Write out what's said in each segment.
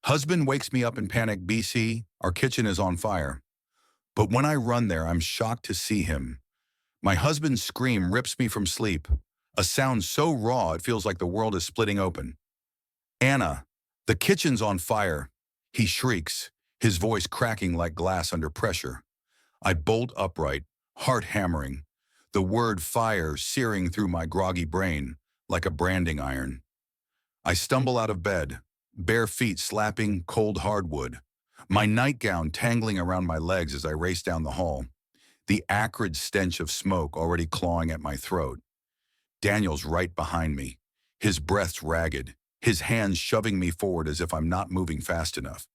Husband wakes me up in panic. BC, our kitchen is on fire. But when I run there, I'm shocked to see him. My husband's scream rips me from sleep. A sound so raw it feels like the world is splitting open. Anna, the kitchen's on fire. He shrieks, his voice cracking like glass under pressure. I bolt upright, heart hammering, the word fire searing through my groggy brain like a branding iron. I stumble out of bed, bare feet slapping cold hardwood, my nightgown tangling around my legs as I race down the hall, the acrid stench of smoke already clawing at my throat. Daniel's right behind me, his breath's ragged, his hands shoving me forward as if I'm not moving fast enough.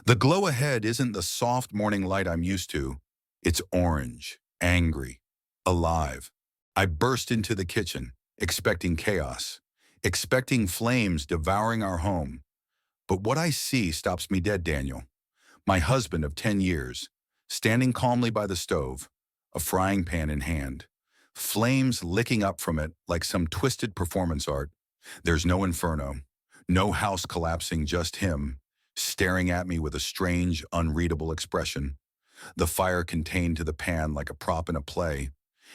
The glow ahead isn't the soft morning light I'm used to. It's orange, angry, alive. I burst into the kitchen, expecting chaos, expecting flames devouring our home. But what I see stops me dead. Daniel, my husband of 10 years, standing calmly by the stove, a frying pan in hand, flames licking up from it like some twisted performance art. There's no inferno, no house collapsing, just him, staring at me with a strange, unreadable expression. The fire contained to the pan like a prop in a play,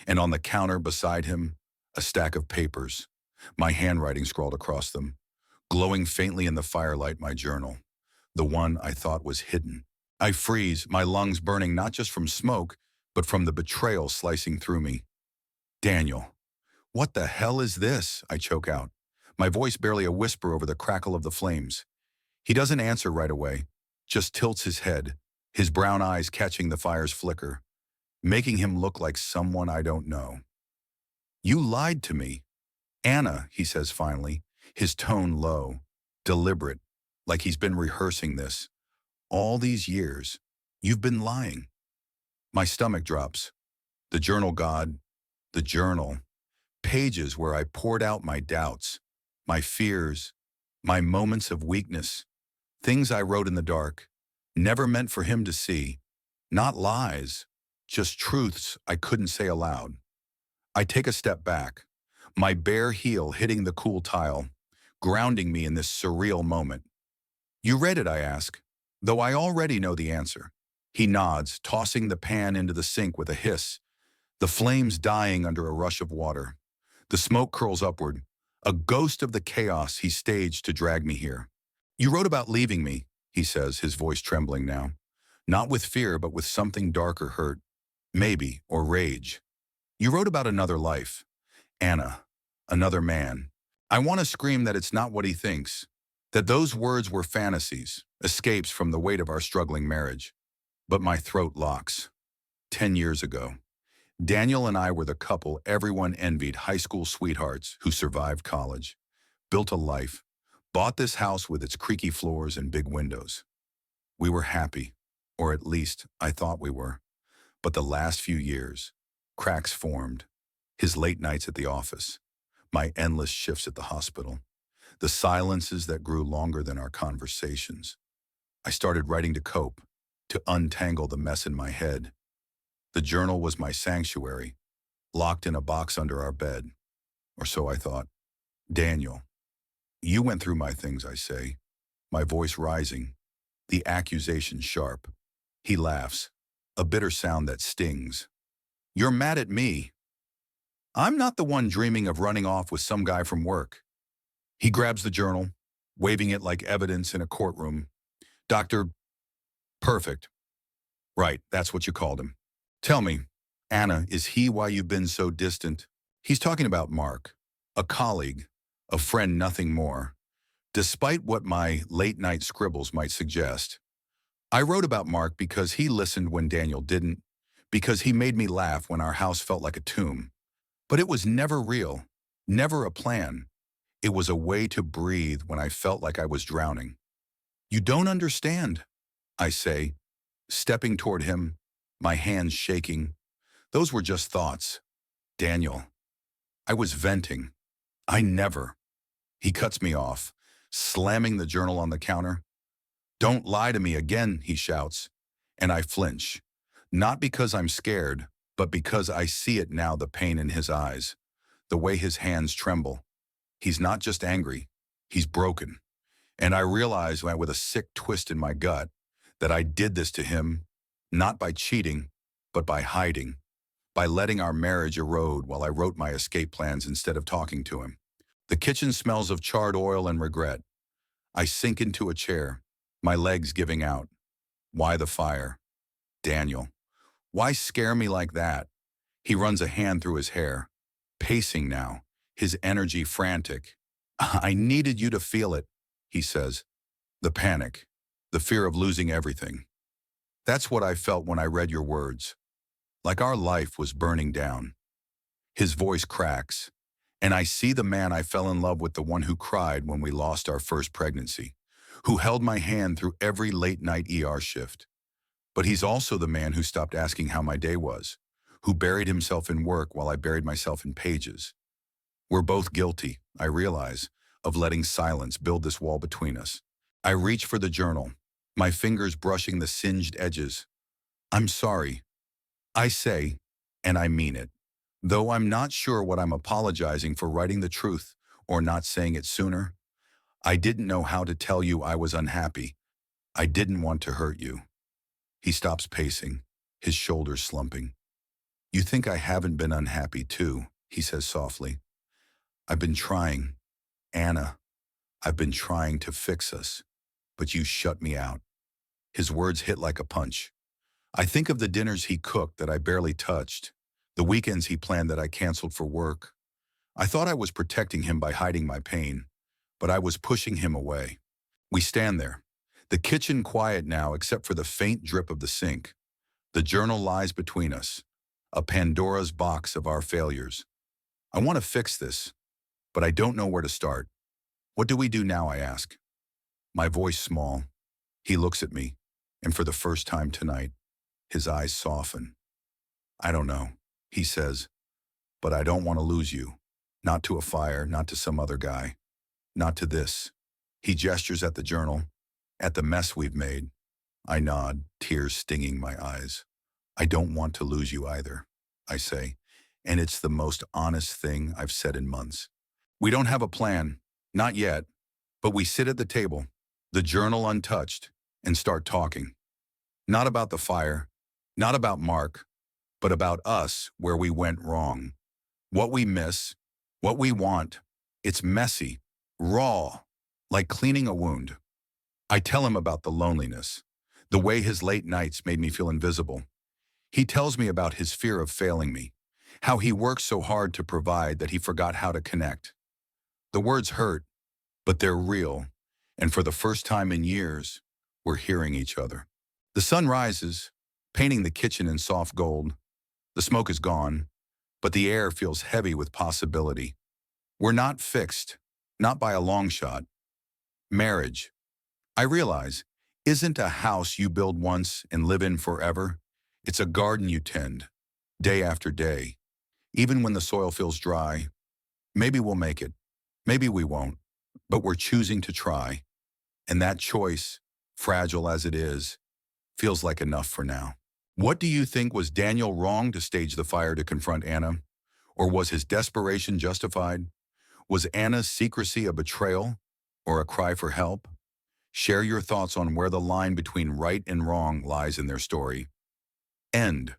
and on the counter beside him, a stack of papers, my handwriting scrawled across them, glowing faintly in the firelight. My journal, the one I thought was hidden. I freeze, my lungs burning not just from smoke, but from the betrayal slicing through me. Daniel, what the hell is this? I choke out, my voice barely a whisper over the crackle of the flames. He doesn't answer right away, just tilts his head, his brown eyes catching the fire's flicker, making him look like someone I don't know. You lied to me. Anna, he says finally, his tone low, deliberate, like he's been rehearsing this. All these years, you've been lying. My stomach drops. The journal, God, the journal. Pages where I poured out my doubts, my fears, my moments of weakness. Things I wrote in the dark, never meant for him to see. Not lies, just truths I couldn't say aloud. I take a step back, my bare heel hitting the cool tile, grounding me in this surreal moment. You read it, I ask, though I already know the answer. He nods, tossing the pan into the sink with a hiss, the flames dying under a rush of water. The smoke curls upward, a ghost of the chaos he staged to drag me here. You wrote about leaving me, he says, his voice trembling now. Not with fear, but with something darker, hurt, maybe, or rage. You wrote about another life. Anna, another man. I want to scream that it's not what he thinks, that those words were fantasies, escapes from the weight of our struggling marriage. But my throat locks. 10 years ago, Daniel and I were the couple everyone envied, high school sweethearts who survived college, built a life, bought this house with its creaky floors and big windows. We were happy, or at least I thought we were. But the last few years, cracks formed. His late nights at the office, my endless shifts at the hospital, the silences that grew longer than our conversations. I started writing to cope, to untangle the mess in my head. The journal was my sanctuary, locked in a box under our bed. Or so I thought. Daniel, you went through my things, I say, my voice rising, the accusation sharp. He laughs, a bitter sound that stings. You're mad at me. I'm not the one dreaming of running off with some guy from work. He grabs the journal, waving it like evidence in a courtroom. Dr. Perfect. Right, that's what you called him. Tell me, Anna, is he why you've been so distant? He's talking about Mark, a colleague, a friend, nothing more. Despite what my late-night scribbles might suggest, I wrote about Mark because he listened when Daniel didn't, because he made me laugh when our house felt like a tomb. But it was never real, never a plan. It was a way to breathe when I felt like I was drowning. You don't understand, I say, stepping toward him, my hands shaking. Those were just thoughts. Daniel, I was venting. I never. He cuts me off, slamming the journal on the counter. Don't lie to me again, he shouts, and I flinch. Not because I'm scared, but because I see it now, the pain in his eyes, the way his hands tremble. He's not just angry, he's broken. And I realized with a sick twist in my gut that I did this to him, not by cheating, but by hiding, by letting our marriage erode while I wrote my escape plans instead of talking to him. The kitchen smells of charred oil and regret. I sink into a chair, my legs giving out. Why the fire? Daniel. Why scare me like that? He runs a hand through his hair, pacing now, his energy frantic. I needed you to feel it, he says. The panic, the fear of losing everything. That's what I felt when I read your words. Like our life was burning down. His voice cracks, and I see the man I fell in love with, the one who cried when we lost our first pregnancy, who held my hand through every late-night ER shift. But he's also the man who stopped asking how my day was, who buried himself in work while I buried myself in pages. We're both guilty, I realize, of letting silence build this wall between us. I reach for the journal, my fingers brushing the singed edges. I'm sorry, I say, and I mean it. Though I'm not sure what I'm apologizing for, writing the truth or not saying it sooner. I didn't know how to tell you I was unhappy. I didn't want to hurt you. He stops pacing, his shoulders slumping. You think I haven't been unhappy too, he says softly. I've been trying, Anna. I've been trying to fix us, but you shut me out. His words hit like a punch. I think of the dinners he cooked that I barely touched, the weekends he planned that I canceled for work. I thought I was protecting him by hiding my pain, but I was pushing him away. We stand there, the kitchen quiet now except for the faint drip of the sink. The journal lies between us, a Pandora's box of our failures. I want to fix this, but I don't know where to start. What do we do now, I ask. My voice small. He looks at me, and for the first time tonight, his eyes soften. I don't know, he says, but I don't want to lose you. Not to a fire, not to some other guy. Not to this. He gestures at the journal, at the mess we've made. I nod, tears stinging my eyes. I don't want to lose you either, I say, and it's the most honest thing I've said in months. We don't have a plan, not yet, but we sit at the table, the journal untouched, and start talking. Not about the fire, not about Mark, but about us, where we went wrong. What we miss, what we want. It's messy, raw, like cleaning a wound. I tell him about the loneliness, the way his late nights made me feel invisible. He tells me about his fear of failing me, how he worked so hard to provide that he forgot how to connect. The words hurt, but they're real, and for the first time in years, we're hearing each other. The sun rises, painting the kitchen in soft gold. The smoke is gone, but the air feels heavy with possibility. We're not fixed, not by a long shot. Marriage, I realize, isn't a house you build once and live in forever. It's a garden you tend, day after day. Even when the soil feels dry, maybe we'll make it, maybe we won't, but we're choosing to try. And that choice, fragile as it is, feels like enough for now. What do you think? Was Daniel wrong to stage the fire to confront Anna? Or was his desperation justified? Was Anna's secrecy a betrayal or a cry for help? Share your thoughts on where the line between right and wrong lies in their story. End.